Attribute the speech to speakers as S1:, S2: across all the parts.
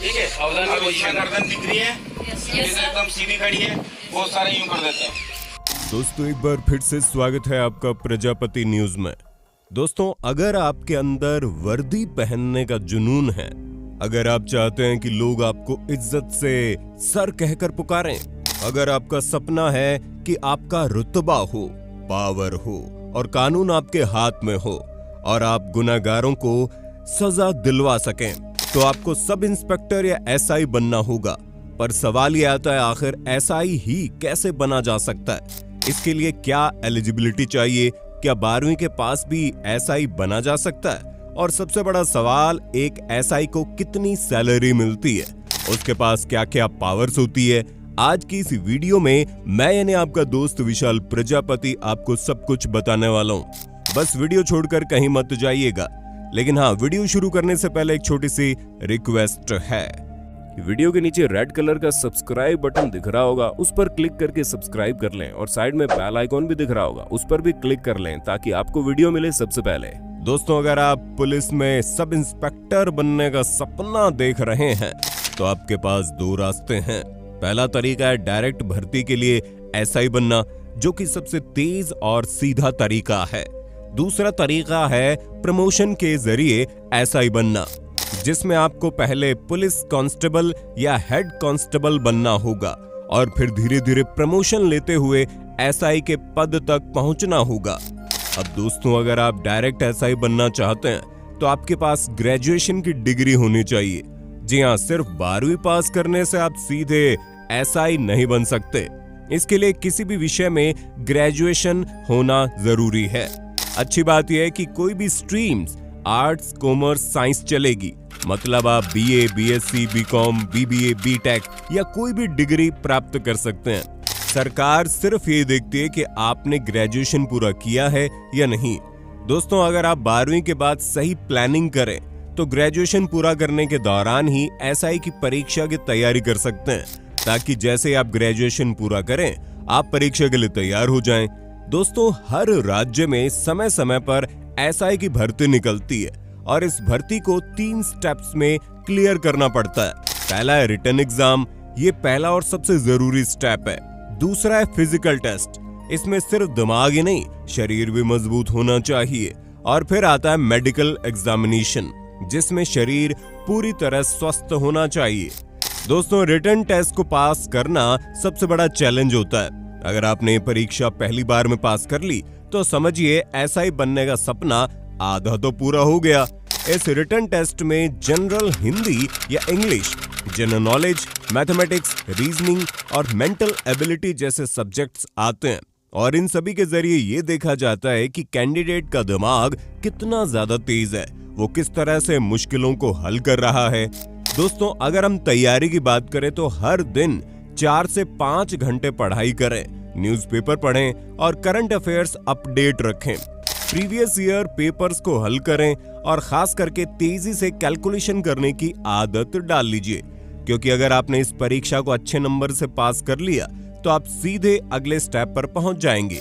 S1: ठीक है। अब इसमें गर्दन दिख रही है, एकदम सीधी खड़ी है, बहुत सारे यूं कर देते हैं।
S2: दोस्तों एक बार फिर से स्वागत है आपका प्रजापति न्यूज में। दोस्तों अगर आपके अंदर वर्दी पहनने का जुनून है, अगर आप चाहते हैं कि लोग आपको इज्जत से सर कहकर पुकारें, अगर आपका सपना है कि आपका रुतबा हो, पावर हो और कानून आपके हाथ में हो और आप गुनाहगारों को सजा दिलवा सकें, तो आपको सब इंस्पेक्टर या एसआई बनना होगा। पर सवाल ये आता है, आखिर एसआई ही कैसे बना जा सकता है? इसके लिए क्या एलिजिबिलिटी चाहिए? क्या 12वीं के पास भी एसआई बना जा सकता है? और सबसे बड़ा सवाल, एक एसआई को कितनी सैलरी मिलती है? उसके पास क्या क्या पावर्स होती है? आज की इस वीडियो में मैं यानी आपका दोस्त विशाल प्रजापति आपको सब कुछ बताने वाला हूँ। बस वीडियो छोड़कर कहीं मत जाइएगा। लेकिन हाँ, वीडियो शुरू करने से पहले एक छोटी सी रिक्वेस्ट है। वीडियो के नीचे रेड कलर का सब्सक्राइब बटन दिख रहा होगा, उस पर क्लिक करके सब्सक्राइब कर लें और साइड में बेल आइकॉन भी दिख रहा होगा, उस पर भी क्लिक कर लें ताकि आपको वीडियो मिले सबसे पहले। दोस्तों अगर आप पुलिस में सब इंस्पेक्टर बनने का सपना देख रहे हैं तो आपके पास दो रास्ते हैं। पहला तरीका है डायरेक्ट भर्ती के लिए एसआई बनना, जो कि सबसे तेज और सीधा तरीका है। दूसरा तरीका है प्रमोशन के जरिए एसआई बनना, जिसमें आपको पहले पुलिस कांस्टेबल या हेड कांस्टेबल बनना होगा और फिर धीरे धीरे प्रमोशन लेते हुए एसआई के पद तक पहुंचना होगा। अब दोस्तों अगर आप डायरेक्ट एसआई बनना चाहते हैं तो आपके पास ग्रेजुएशन की डिग्री होनी चाहिए। जी हाँ, सिर्फ 12वीं पास करने से आप सीधे एसआई नहीं बन सकते। इसके लिए किसी भी विषय में ग्रेजुएशन होना जरूरी है। अच्छी बात यह है कि कोई भी स्ट्रीम्स आर्ट्स, कॉमर्स, साइंस चलेगी। मतलब आप BA, BSc, BCom, BBA, BTech या कोई भी डिग्री प्राप्त कर सकते हैं। सरकार सिर्फ ये देखती है कि आपने ग्रेजुएशन पूरा किया है या नहीं। दोस्तों अगर आप 12वीं के बाद सही प्लानिंग करें तो ग्रेजुएशन पूरा करने के दौरान ही एसआई की परीक्षा की तैयारी कर सकते हैं, ताकि जैसे आप ग्रेजुएशन पूरा करें आप परीक्षा के लिए तैयार हो जाएं। दोस्तों हर राज्य में समय समय पर एसआई की भर्ती निकलती है और इस भर्ती को 3 स्टेप्स में क्लियर करना पड़ता है। पहला है रिटन एग्जाम, ये पहला और सबसे जरूरी स्टेप है। दूसरा है फिजिकल टेस्ट, इसमें सिर्फ दिमाग ही नहीं शरीर भी मजबूत होना चाहिए। और फिर आता है मेडिकल एग्जामिनेशन, जिसमें शरीर पूरी तरह स्वस्थ होना चाहिए। दोस्तों रिटन टेस्ट को पास करना सबसे बड़ा चैलेंज होता है। अगर आपने परीक्षा पहली बार में पास कर ली तो समझिए एसआई बनने का सपना आधा तो पूरा हो गया। इस रिटन टेस्ट में जनरल हिंदी या English, general knowledge, mathematics, reasoning और मेंटल एबिलिटी जैसे सब्जेक्ट्स आते हैं और इन सभी के जरिए ये देखा जाता है कि कैंडिडेट का दिमाग कितना ज्यादा तेज है, वो किस तरह से मुश्किलों को हल कर रहा है। दोस्तों अगर हम तैयारी की बात करें तो हर दिन 4 से 5 घंटे पढ़ाई करें, न्यूज़पेपर पढ़ें और करंट अफेयर्स अपडेट रखें। प्रीवियस ईयर पेपर्स को हल करें और खास करके तेजी से कैलकुलेशन करने की आदत डाल लीजिए, क्योंकि अगर आपने इस परीक्षा को अच्छे नंबर से पास कर लिया तो आप सीधे अगले स्टेप पर पहुंच जाएंगे।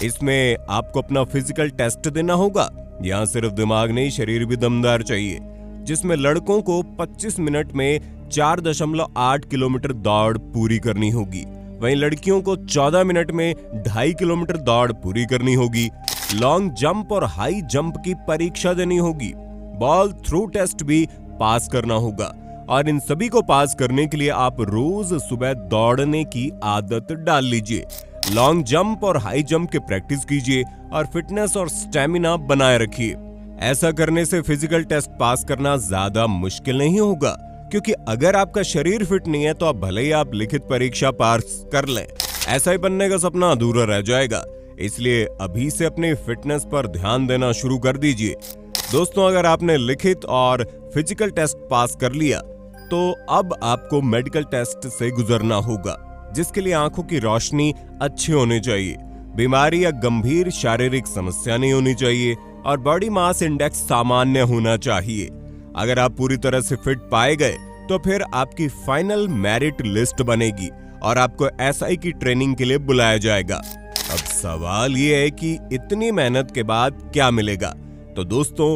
S2: इसमें आपको अपना फिजिकल टेस्ट देना होगा। यहाँ सिर्फ दिमाग नहीं, शरीर भी दमदार चाहिए, जिसमें लड़कों को 25 मिनट में 4.8 किलोमीटर दौड़ पूरी करनी होगी। वहीं लड़कियों को 14 मिनट में 2.5 किलोमीटर दौड़ पूरी करनी होगी। लॉन्ग जंप और हाई जंप की परीक्षा देनी होगी। बॉल थ्रो टेस्ट भी पास करना होगा और इन सभी को पास करने के लिए आप रोज सुबह दौड़ने की आदत डाल लीजिए। लॉन्ग जंप और हाई जंप की प्रैक्टिस कीजिए और फिटनेस और स्टेमिना बनाए रखिए। ऐसा करने से फिजिकल टेस्ट पास करना ज्यादा मुश्किल नहीं होगा, क्योंकि अगर आपका शरीर फिट नहीं है तो आप भले ही आप लिखित परीक्षा पास कर लें, एसआई बनने का सपना अधूरा रह जाएगा। इसलिए अभी से अपने फिटनेस पर ध्यान देना शुरू कर दीजिए। दोस्तों अगर आपने लिखित और फिजिकल टेस्ट पास कर लिया तो अब आपको मेडिकल टेस्ट से गुजरना होगा, जिसके लिए आंखों की रोशनी अच्छी होनी चाहिए, बीमारी या गंभीर शारीरिक समस्या नहीं होनी चाहिए और बॉडी मास इंडेक्स सामान्य होना चाहिए। अगर आप पूरी तरह से फिट पाए गए तो फिर आपकी फाइनल मेरिट लिस्ट बनेगी और आपको एसआई की ट्रेनिंग के लिए बुलाया जाएगा। अब सवाल ये है कि इतनी मेहनत के बाद क्या मिलेगा? तो दोस्तों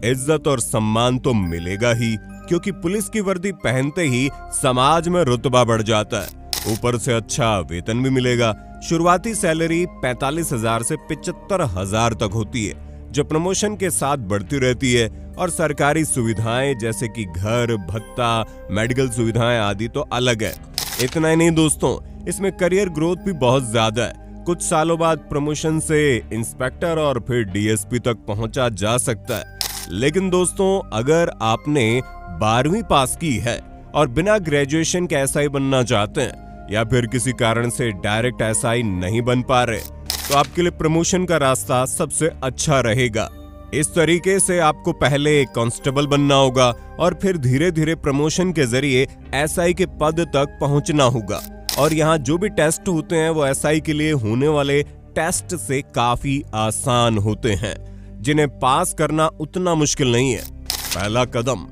S2: इज्जत और सम्मान तो मिलेगा ही, क्योंकि पुलिस की वर्दी पहनते ही समाज में रुतबा बढ़ जाता है, ऊपर से अच्छा वेतन भी मिलेगा। शुरुआती सैलरी 45,000 से 75,000 तक होती है, जो प्रमोशन के साथ बढ़ती रहती है। और सरकारी सुविधाएं जैसे कि घर, भत्ता, मेडिकल सुविधाएं आदि तो अलग है। इतना ही नहीं दोस्तों, इसमें करियर ग्रोथ भी बहुत ज्यादा है। कुछ सालों बाद प्रमोशन से इंस्पेक्टर और फिर डीएसपी तक पहुंचा जा सकता है। लेकिन दोस्तों, अगर आपने 12वीं पास की है और बिना ग्रेजुएशन के एसआई बनना चाहते हैं या फिर किसी कारण से डायरेक्ट एसआई नहीं बन पा रहे, तो आपके लिए प्रमोशन का रास्ता सबसे अच्छा रहेगा। इस तरीके से आपको पहले कांस्टेबल बनना होगा और फिर धीरे धीरे प्रमोशन के जरिए एसआई के पद तक पहुंचना होगा। और यहाँ जो भी टेस्ट होते हैं वो एसआई के लिए होने वाले टेस्ट से काफी आसान होते हैं, जिन्हें पास करना उतना मुश्किल नहीं है। पहला कदम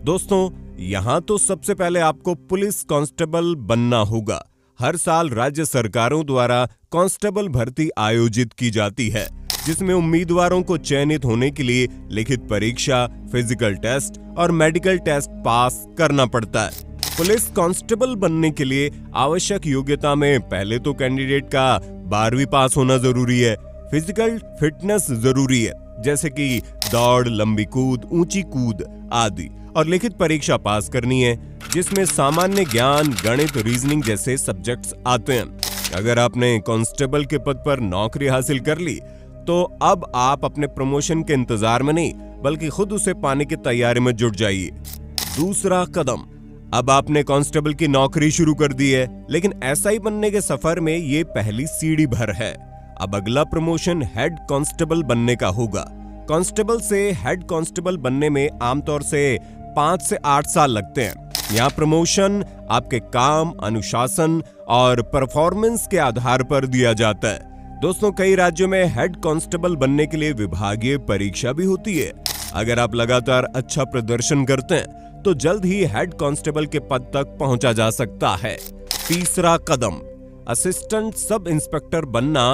S2: दोस्तों, यहाँ तो सबसे पहले आपको पुलिस कांस्टेबल बनना होगा। हर साल राज्य सरकारों द्वारा कांस्टेबल भर्ती आयोजित की जाती है, जिसमें उम्मीदवारों को चयनित होने के लिए लिखित परीक्षा, फिजिकल टेस्ट और मेडिकल टेस्ट पास करना पड़ता है। पुलिस कांस्टेबल बनने के लिए आवश्यक योग्यता में पहले तो कैंडिडेट का 12वीं पास होना जरूरी है। फिजिकल फिटनेस जरूरी है, जैसे कि दौड़, लंबी कूद, ऊंची कूद आदि। और लिखित परीक्षा पास करनी है, जिसमें सामान्य ज्ञान, गणित, रीजनिंग जैसे सब्जेक्ट्स आते हैं। अगर आपने कांस्टेबल के पद पर नौकरी हासिल कर ली, तो अब आप अपने प्रमोशन के इंतजार में नहीं, बल्कि खुद उसे पाने की तैयारी में जुट जाइए। दूसरा कदम, अब आपने कांस्टेबल की नौकरी शुरू कर दी है, लेकिन एसआई बनने के सफर में ये पहली सीढ़ी भर है। अब अगला प्रमोशन हेड कांस्टेबल बनने का होगा। कांस्टेबल से हेड कांस्टेबल बनने में आमतौर से 5 से 8 साल लगते हैं। यहाँ प्रमोशन आपके काम, अनुशासन और परफॉर्मेंस के आधार पर दिया जाता है। दोस्तों, कई राज्यों में हेड कांस्टेबल बनने के लिए विभागीय परीक्षा भी होती है। अगर आप लगातार अच्छा प्रदर्शन करते हैं तो जल्द ही हेड कांस्टेबल के पद तक पहुंचा जा सकता है। तीसरा कदम, असिस्टेंट सब इंस्पेक्टर बनना।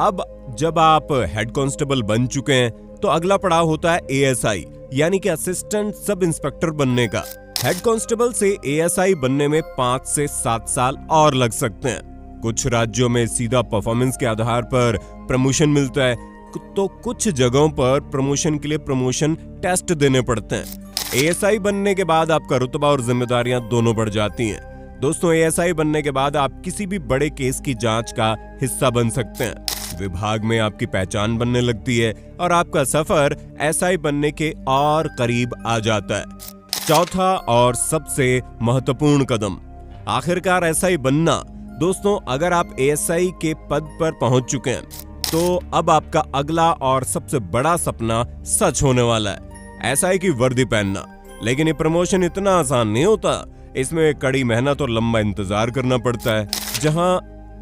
S2: अब जब आप हेड कांस्टेबल बन चुके हैं, तो अगला पड़ाव होता है एएसआई, यानी कि असिस्टेंट सब इंस्पेक्टर बनने का। हेड कांस्टेबल से एएसआई बनने में 5 से 7 साल और लग सकते हैं। कुछ राज्यों में सीधा परफॉर्मेंस के आधार पर प्रमोशन मिलता है, तो कुछ जगहों पर प्रमोशन के लिए प्रमोशन टेस्ट देने पड़ते हैं। एएसआई बनने के बाद आपका रुतबा और जिम्मेदारियां दोनों बढ़ जाती हैं। दोस्तों, एएसआई बनने के बाद आप किसी भी बड़े केस की जांच का हिस्सा बन सकते हैं। विभाग में आपकी पहचान बनने लगती है और आपका सफर एएसआई बनने के और करीब आ जाता है। चौथा और सबसे महत्वपूर्ण कदम, आखिरकार एएसआई बनना। दोस्तों, अगर आप एएसआई के पद पर पहुंच चुके हैं, तो अब आपका अगला और सबसे बड़ा सपना सच होने वाला है, एएसआई की वर्दी पहनना। लेकिन ये प्रमोशन इतना आसान नहीं होता, इसमें कड़ी मेहनत और लंबा इंतजार करना पड़ता है। जहां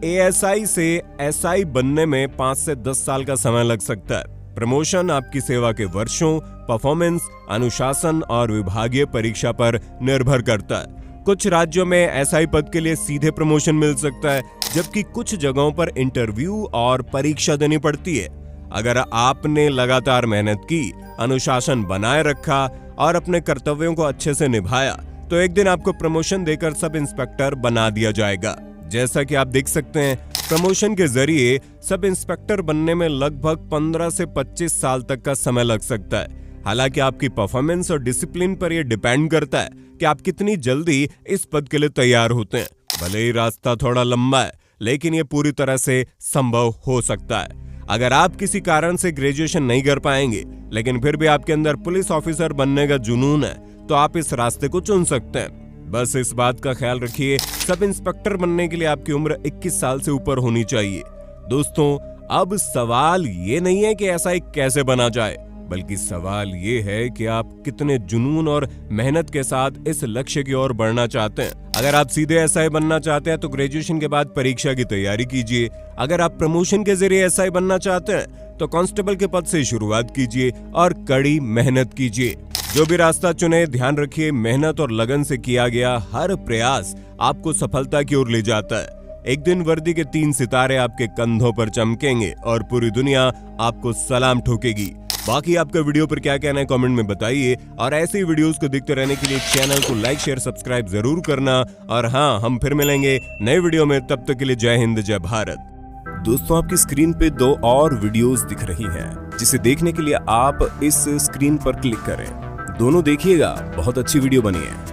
S2: एएसआई से एसआई बनने में 5 से 10 साल का समय लग सकता है। प्रमोशन आपकी सेवा के वर्षों, परफॉर्मेंस, अनुशासन और विभागीय परीक्षा पर निर्भर करता है। कुछ राज्यों में एसआई पद के लिए सीधे प्रमोशन मिल सकता है, जबकि कुछ जगहों पर इंटरव्यू और परीक्षा देनी पड़ती है। अगर आपने लगातार मेहनत की, अनुशासन बनाए रखा और अपने कर्तव्यों को अच्छे से निभाया, तो एक दिन आपको प्रमोशन देकर सब इंस्पेक्टर बना दिया जाएगा। जैसा कि आप देख सकते हैं, प्रमोशन के जरिए सब इंस्पेक्टर बनने में लगभग 15 से 25 साल तक का समय लग सकता है। हालांकि आपकी परफॉर्मेंस और डिसिप्लिन पर यह डिपेंड करता है कि आप कितनी जल्दी इस पद के लिए तैयार होते हैं। भले ही रास्ता थोड़ा लंबा है, लेकिन यह पूरी तरह से संभव हो सकता है। अगर आप किसी कारण से ग्रेजुएशन नहीं कर पाएंगे, लेकिन फिर भी आपके अंदर पुलिस ऑफिसर बनने का जुनून है, तो आप इस रास्ते को चुन सकते हैं। बस इस बात का ख्याल रखिए, सब इंस्पेक्टर बनने के लिए आपकी उम्र 21 साल से ऊपर होनी चाहिए। दोस्तों, अब सवाल ये नहीं है कि एएसआई कैसे बना जाए, बल्कि सवाल ये है कि आप कितने जुनून और मेहनत के साथ इस लक्ष्य की ओर बढ़ना चाहते हैं। अगर आप सीधे एएसआई बनना चाहते हैं, तो ग्रेजुएशन के बाद परीक्षा की तैयारी कीजिए। अगर आप प्रमोशन के जरिए एएसआई बनना चाहते हैं, तो कांस्टेबल के पद से शुरुआत कीजिए और कड़ी मेहनत कीजिए। जो भी रास्ता चुने, ध्यान रखिए, मेहनत और लगन से किया गया हर प्रयास आपको सफलता की ओर ले जाता है। एक दिन वर्दी के 3 सितारे आपके कंधों पर चमकेंगे और पूरी दुनिया आपको सलाम ठोकेगी। बाकी आपका वीडियो पर क्या कहना है कमेंट में बताइए, और ऐसे ही वीडियोस को देखते रहने के लिए चैनल को लाइक शेयर सब्सक्राइब जरूर करना। और हाँ, हम फिर मिलेंगे नए वीडियो में, तब तक के लिए जय हिंद जय भारत। दोस्तों, आपकी स्क्रीन पे 2 और वीडियोस दिख रही हैं, जिसे देखने के लिए आप इस स्क्रीन पर क्लिक करें। दोनों देखिएगा, बहुत अच्छी वीडियो बनी है।